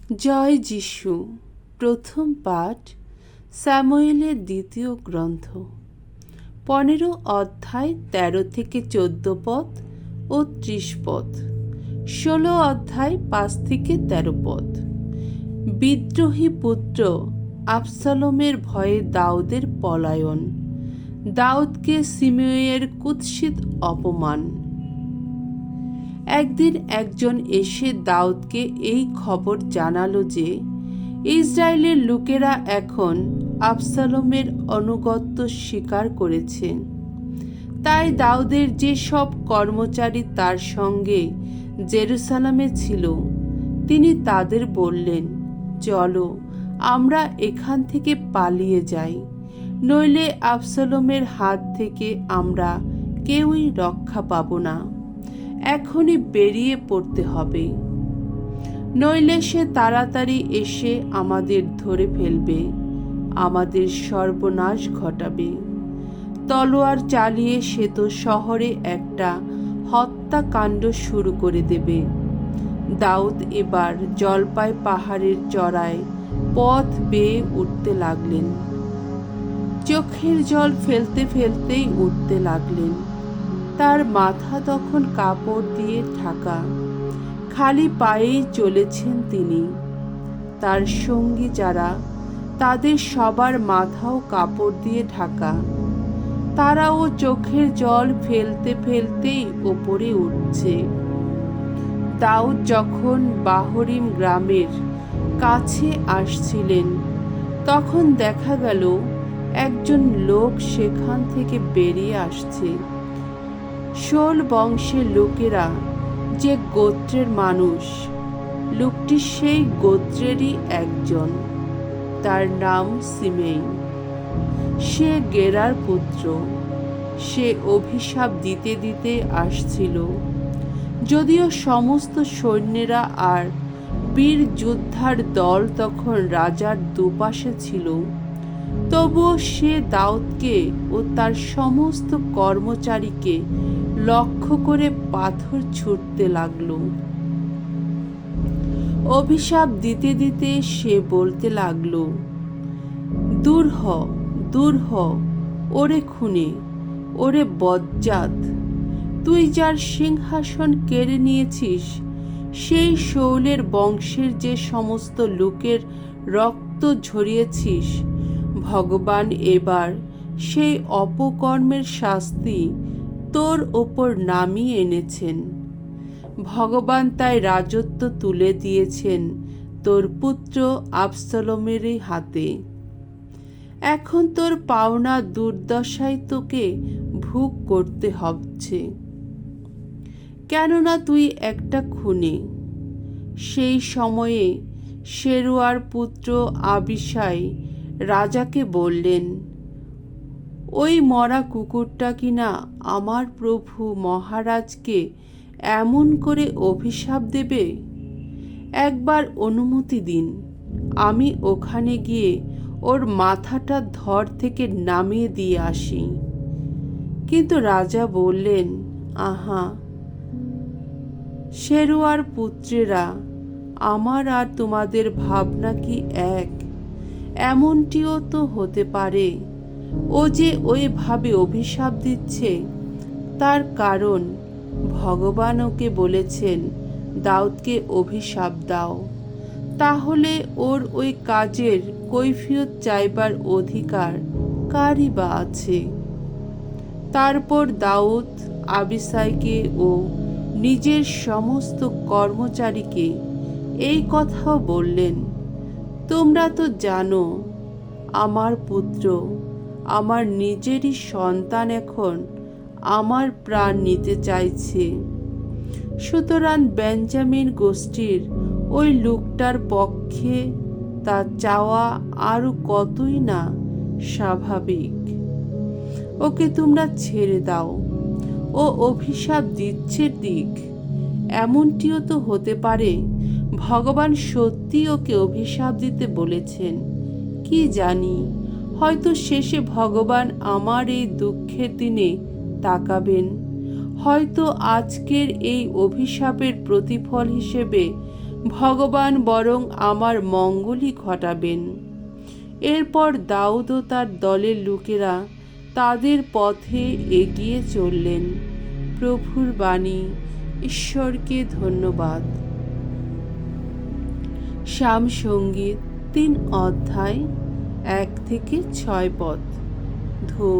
জয় যিশু। প্রথম পাঠ স্যামুয়েলের দ্বিতীয় গ্রন্থ, 15 অধ্যায় 13 থেকে 14 পদ ও 30 পদ, 16 অধ্যায় 5 থেকে 13 পদ। বিদ্রোহী পুত্র আবসালোমের ভয়ে দাউদের পলায়ন, দাউদকে শিমেয়ের কুৎসিত অপমান। একদিন একজন এসে দাউদকে এই খবর জানালো যে ইসরায়েলের লোকেরা এখন আবসালোমের আনুগত্য স্বীকার করেছে। তাই দাউদের যে সব কর্মচারী তার সঙ্গে জেরুসালেমে ছিল, তিনি তাদের বললেন, চলো আমরা এখান থেকে পালিয়ে যাই, নইলে আবসালোমের হাত থেকে আমরা কেউই রক্ষা পাব না। এখনই বেরিয়ে পড়তে হবে, নইলে সে তাড়াতাড়ি এসে আমাদের ধরে ফেলবে, আমাদের সর্বনাশ ঘটাবে। তলোয়ার চালিয়ে সে তো শহরে একটা হত্যাকাণ্ড শুরু করে দেবে। দাউদ এবার জলপাই পাহাড়ের চড়ায় পথ বেয়ে উঠতে লাগলেন। চোখের জল ফেলতে ফেলতেই উঠতে লাগলেন। তার মাথা তখন কাপড় দিয়ে ঢাকা, খালি পায়েই চলেছেন তিনি। তার সঙ্গী যারা, তাদের সবার মাথাও কাপড় দিয়ে ঢাকা, তারাও চোখের জল ফেলতে ফেলতেই ওপরে উঠছে। দাউদ যখন বাহরিম গ্রামের কাছে আসছিলেন, তখন দেখা গেল একজন লোক সেখান থেকে বেরিয়ে আসছে। শোল বংশের লোকেরা যে গোত্রের মানুষ, লোকটি সেই গোত্রেরই একজন। তার নাম শিমেই। সে গেরার পুত্র। সে অভিশাপ দিতে দিতে আসছিল। যদিও সমস্ত সৈন্যেরা আর বীর যোদ্ধার দল তখন রাজার দুপাশে ছিল, তবুও সে দাউদকে ও তার সমস্ত কর্মচারীকে লক্ষ্য করে পাথর ছুঁড়তে লাগল। অভিশাপ দিতে দিতে সে বলতে লাগল, দূর হ, দূর হ, ওরে খুনে, ওরে বজ্জাত! তুই যার সিংহাসন কেড়ে নিয়েছিস, সেই শৌলের বংশের যে সমস্ত লোকের রক্ত ঝরিয়েছিস, ভগবান এবার সেই অপকর্মের শাস্তি তোর ওপর নামিয়ে এনেছেন। ভগবান তাই রাজত্ব তুলে দিয়েছেন তোর পুত্র আবসালোমেরই হাতে। এখন তোর পাওনা দুর্দশায় তোকে ভোগ করতে হচ্ছে, কেননা তুই একটা খুনি। সেই সময়ে সেরুয়ার পুত্র আবিশাই রাজাকে বললেন, ওই মরা কুকুরটা কিনা আমার প্রভু মহারাজকে এমন করে অভিশাপ দেবে? একবার অনুমতি দিন, আমি ওখানে গিয়ে ওর মাথাটা ধর থেকে নামিয়ে দিয়ে আসি। কিন্তু রাজা বললেন, আহা, সেরুয়ার পুত্রেরা, আমার আর তোমাদের ভাবনা কি এক? এমনটিও তো হতে পারে ও যে ওইভাবে অভিশাপ দিচ্ছে, তার কারণ ভগবান ওকে বলেছেন দাউদকে অভিশাপ দাও, তাহলে ওর ওই কাজের কৈফিয়ত চাইবার অধিকার কারই বা আছে? তারপর দাউদ আবিশাইকে ও নিজের সমস্ত কর্মচারীকে এই কথাও বললেন, তোমরা তো জানো আমার পুত্র, আমার নিজেরই সন্তান এখন আমার প্রাণ নিতে চাইছে। সুতরাং বেঞ্জামিন গোষ্ঠীর ওই লোকটার পক্ষে তা চাওয়া আরো কতই না স্বাভাবিক। ওকে তোমরা ছেড়ে দাও। ও অভিশাপ দিচ্ছে দিক, এমনটিও তো হতে পারে ভগবান সত্যি ওকে অভিশাপ দিতে বলেছেন। কি জানি, হয়তো শেষে ভগবান আমার এই দুঃখের দিনে তাকাবেন। হয়তো আজকের এই অভিশাপের প্রতিফল হিসেবে ভগবান বরং আমার মঙ্গলই ঘটাবেন। এরপর দাউদ ও তার দলের লোকেরা তাদের পথে এগিয়ে চললেন। প্রভুর বাণী। ঈশ্বরকে ধন্যবাদ। শাম সঙ্গীত 3 অধ্যায় 1 থেকে 6 পদ। ধো,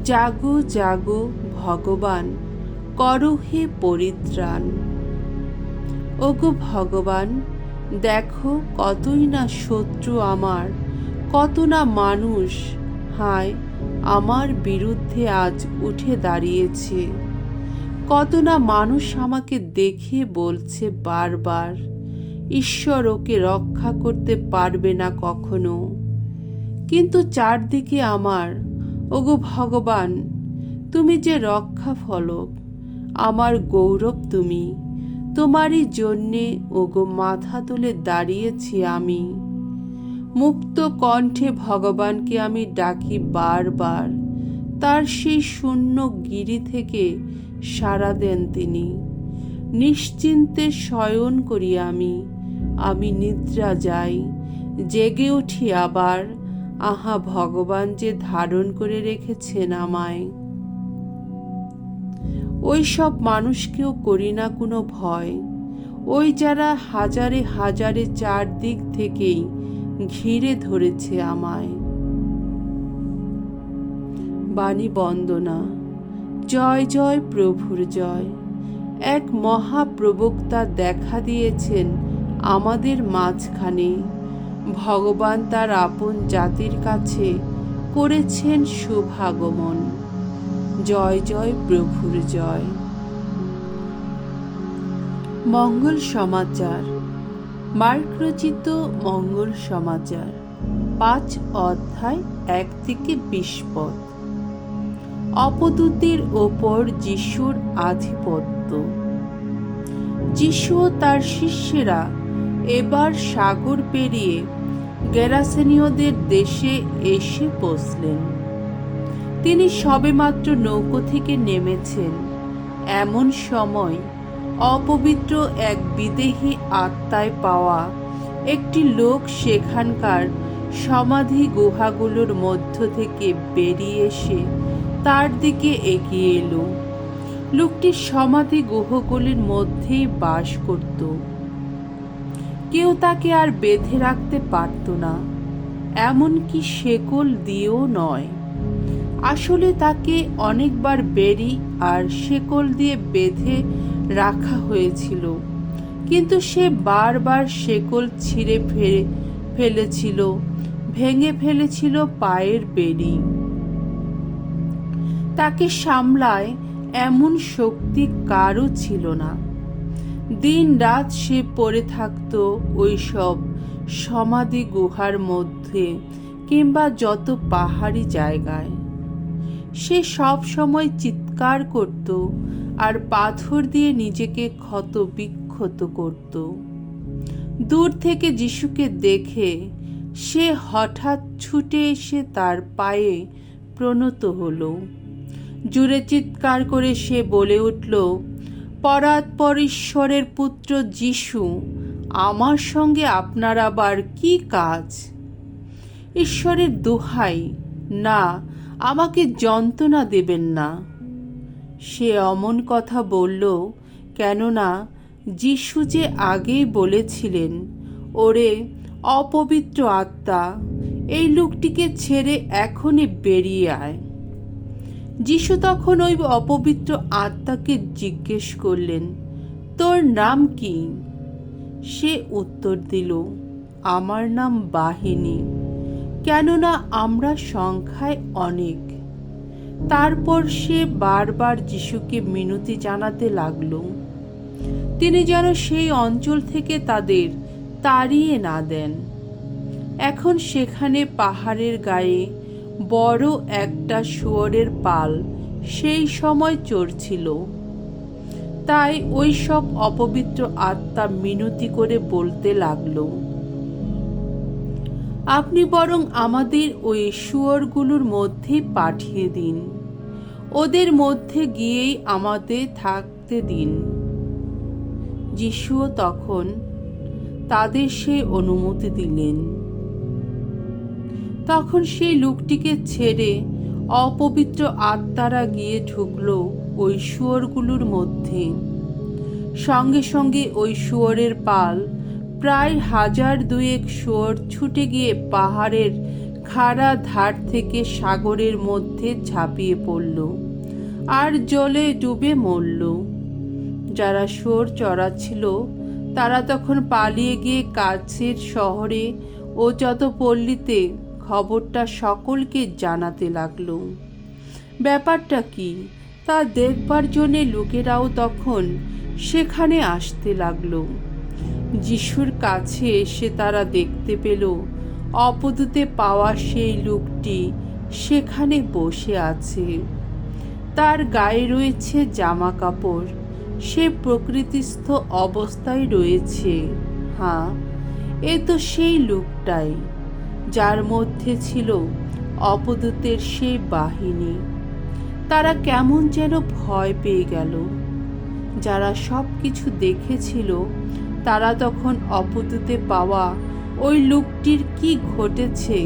জাগো জাগো ভগবান, করো হে পরিত্রাণ। ওগো ভগবান, দেখো কতই না শত্রু আমার, কত না মানুষ হায় আমার বিরুদ্ধে আজ উঠে দাঁড়িয়েছে। কত না মানুষ আমাকে দেখে বলছে বারবার, ঈশ্বর ওকে রক্ষা করতে পারবে না কখনো। কিন্তু চারদিকে আমার, ওগো ভগবান, তুমি যে রক্ষা ফলক, আমার গৌরব তুমি। তোমারই জন্যে ওগো মাথা তুলে দাঁড়িয়েছি আমি। মুক্ত কণ্ঠে ভগবানকে আমি ডাকি বারবার। তার সেই শূন্য গিরি থেকে সাড়া দেন তিনি। নিশ্চিন্তে শয়ন করি আমি নিদ্রা যাই, জেগে উঠি আবার। আহা, ভগবান যে ধারণ করে রেখেছেন আমায়। ওই সব মানুষকেও করি না কোনো ভয়, ওই যারা হাজারে হাজারে চারদিক থেকেই ঘিরে ধরেছে আমায়। বাণী বন্দনা। জয় জয় প্রভুর জয়। এক মহাপ্রবক্তা দেখা দিয়েছেন আমাদের মাঝখানে। ভগবান তার আপন জাতির কাছে করেছেন শুভাগমন। জয় জয় প্রভুর জয়। মঙ্গল সমাচার। মার্ক রচিত মঙ্গল সমাচার 5 অধ্যায় 1 থেকে 20 পদ। অপদূতের ওপর যিশুর আধিপত্য। যিশু ও তার শিষ্যেরা এবার সাগর পেরিয়ে গেরাসেনীয়দের দেশে এসে পৌঁছলেন। তিনি সবেমাত্র নৌকো থেকে নেমেছেন। এমন সময় অপবিত্র এক বিদেহী আত্মায় পাওয়া একটি লোক সেখানকার সমাধি গুহাগুলোর মধ্য থেকে বেরিয়ে এসে তার দিকে এগিয়ে এলো। লোকটি সমাধি গুহাগুলির মধ্যেই বাস করত। কেউ তাকে আর বেঁধে রাখতে পারত না, এমনকি শেকল দিয়েও নয়। আসলে তাকে অনেকবার বেড়ি আর শেকল দিয়ে বেঁধে রাখা হয়েছিল, কিন্তু সে বারবার শেকল ছিঁড়ে ফেলেছিল, ভেঙে ফেলেছিল পায়ের বেড়ি। তাকে সামলায় এমন শক্তি কারও ছিল না। দিন রাত সে পড়ে থাকত ওই সব সমাধি গুহার মধ্যে কিংবা যত পাহাড়ি জায়গায়। সে সব সময় চিৎকার করত আর পাথর দিয়ে নিজেকে ক্ষত বিক্ষত করত। দূর থেকে যিশুকে দেখে সে হঠাৎ ছুটে এসে তার পায়ে প্রণত হলো। জুড়ে চিৎকার করে সে বলে উঠল, পরাৎপর ঈশ্বরের পুত্র যিশু, আমার সঙ্গে আপনার আবার কি কাজ? ঈশ্বরের দোহাই, না, আমাকে যন্ত্রণা দেবেন না। সে অমন কথা বলল কেননা যিশু যে আগেই বলেছিলেন, ওরে অপবিত্র আত্মা, এই লোকটিকে ছেড়ে এখনই বেরিয়ে আয়। যিশু তখন ওই অপবিত্র আত্মাকে জিজ্ঞেস করলেন, তোর নাম কি? সে উত্তর দিল, আমার নাম বাহিনী, কেননা আমরা সংখ্যায় অনেক। তারপর সে বারবার যিশুকে মিনতি জানাতে লাগল, তিনি যেন সেই অঞ্চল থেকে তাদের তাড়িয়ে না দেন। এখন সেখানে পাহাড়ের গায়ে বড় একটা শুয়োরের পাল সেই সময় চড়ছিল। তাই ওই সব অপবিত্র আত্মা মিনতি করে বলতে লাগলো, আপনি বরং আমাদের ওই শুয়োরগুলোর মধ্যে পাঠিয়ে দিন, ওদের মধ্যে গিয়েই আমাদের থাকতে দিন। যিশুও তখন তাদের সেই অনুমতি দিলেন। তখন সেই লোকটিকে ছেড়ে অপবিত্র আত্মারা গিয়ে ঢুকল ওই শুয়োরগুলোর মধ্যে। সঙ্গে সঙ্গে ওই শুয়োরের পাল, প্রায় 1000-2 শুয়োর ছুটে গিয়ে পাহাড়ের খাড়া ধার থেকে সাগরের মধ্যে ঝাঁপিয়ে পড়ল আর জলে ডুবে মরল। যারা শুয়োর চড়াচ্ছিল তারা তখন পালিয়ে গিয়ে কাছের শহরে ও যত পল্লীতে খবরটা সকলকে জানাতে লাগলো। ব্যাপারটা কি তা দেখবার জন্যে লোকেরাও তখন সেখানে আসতে লাগলো। যিশুর কাছে এসে তারা দেখতে পেল অপদূতে পাওয়া সেই লোকটি সেখানে বসে আছে। তার গায়ে রয়েছে জামা কাপড়, সে প্রকৃতিস্থ অবস্থায় রয়েছে। হ্যাঁ, এ তো সেই লোকটাই যার মধ্যে ছিল অপদূতের সেই বাহিনী। তারা কেমন যেন ভয় পেয়ে গেল। যারা সব কিছু দেখেছিল তারা তখন অপদূতে পাওয়া ওই লোকটির কি ঘটেছে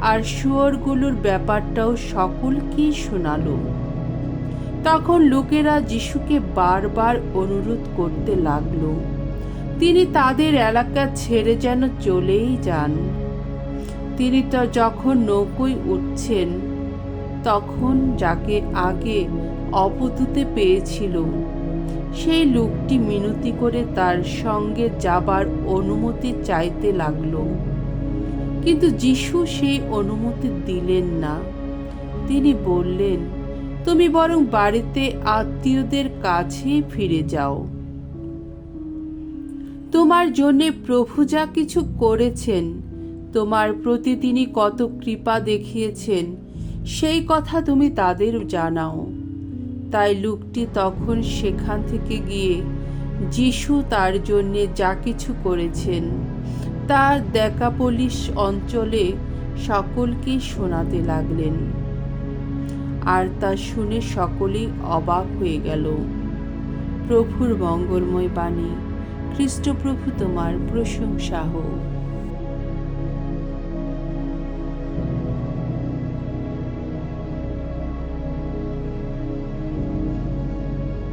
আর শুয়োরগুলোর ব্যাপারটাও সকলকেই শোনালো। তখন লোকেরা যিশুকে বারবার অনুরোধ করতে লাগলো তিনি তাদের এলাকা ছেড়ে যেন চলেই যান। তিনি তো যখন নৌকোয় উঠছেন তখন যাকে আগে অপদূতে পেয়েছিল সেই লোকটি মিনতি করে তার সঙ্গে যাবার অনুমতি চাইতে লাগলো, কিন্তু যিশু সেই অনুমতি দিলেন না। তিনি বললেন, তুমি বরং বাড়িতে আত্মীয়দের কাছেই ফিরে যাও। তোমার জন্যে প্রভু যা কিছু করেছেন, তোমার প্রতি তিনি কত কৃপা দেখিয়েছেন, সেই কথা তুমি তাদের জানাও। তাই লোকটি তখন সেখান থেকে গিয়ে যিশু তার জন্যে যা কিছু করেছেন তা দেকাপলিস অঞ্চলে সকলকেই শোনাতে লাগলেন। আর তা শুনে সকলেই অবাক হয়ে গেল। প্রভুর মঙ্গলময় বাণী। খ্রিস্টপ্রভু তোমার প্রশংসা হোক।